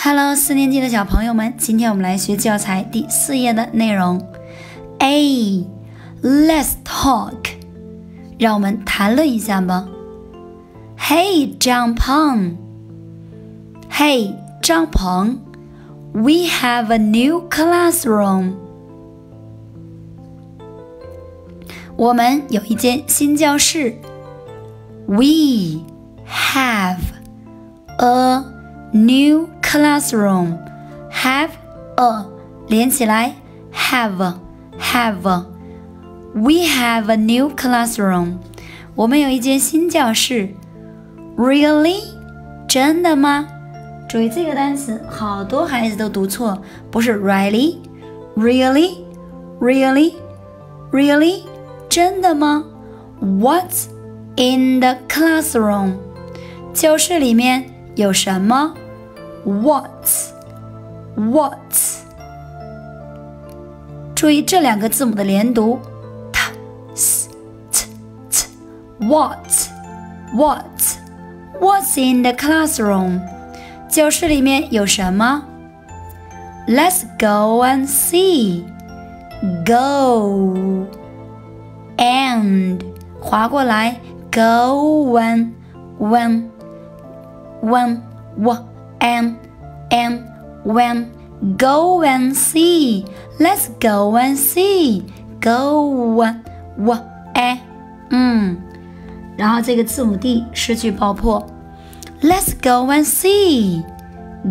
Hello， 4年级的小朋友们，今天我们来学教材第4页的内容。A. Let's talk， 让我们谈论一下吧。Hey， 张鹏。Hey， 张鹏。We have a new classroom。我们有一间新教室。We have a new classroom. Have a 连起来 have. We have a new classroom. 我们有一间新教室。Really？ 真的吗？注意这个单词，好多孩子都读错，不是 really， really， 真的吗？ What's in the classroom？ 教室里面有什么？ What's？ 注意这两个字母的连读 t s t t What's in the classroom？ 教室里面有什么？ Let's go and see。 Go and 划过来 Go and Go and see. Let's go and see. Go and 然后这个字母 D 失去爆破。Let's go and see.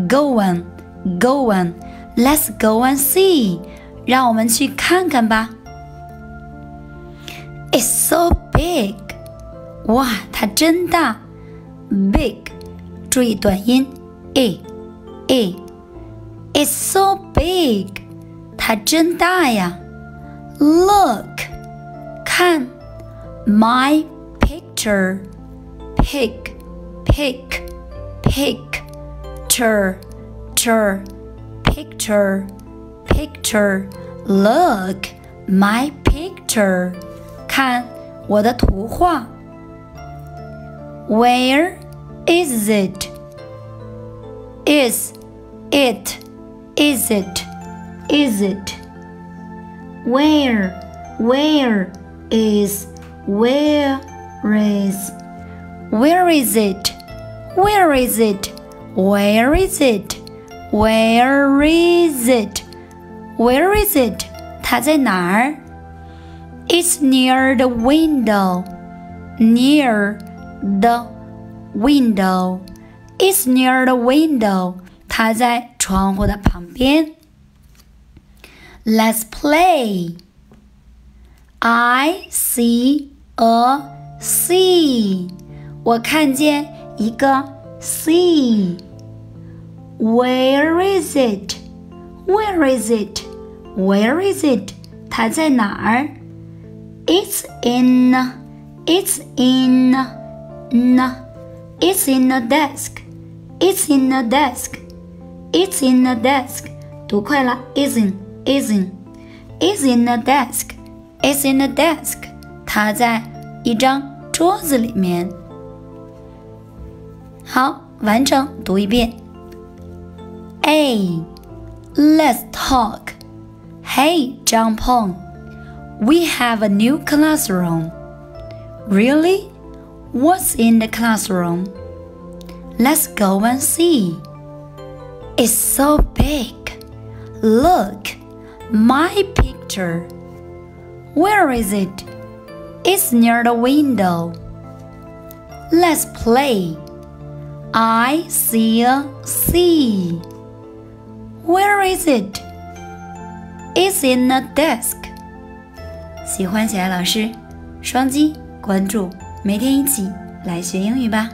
Go and Let's go and see. 让我们去看看吧。It's so big. 哇，它真大。Big， 注意短音 e。It's so big， 它真大呀。Look， 看 my picture， picture。 Look my picture， 看我的图画。Where is it？ Is it Where is it？ 它在哪儿？ It's near the window. It's near the window. 它在窗户的旁边。Let's play. I see a sea. 我看见一个 sea. Where is it? 它在哪儿？ It's in the desk. It's in the desk. 读快了 Is in the desk. It's in the desk. 它在一张桌子里面。好，完整读一遍。A. Let's talk. Hey, 张鹏 We have a new classroom. Really? What's in the classroom? Let's go and see. It's so big. Look, my picture. Where is it? It's near the window. Let's play. I see a sea. Where is it? It's in the desk. 喜欢小爱老师，双击关注，每天一起来学英语吧。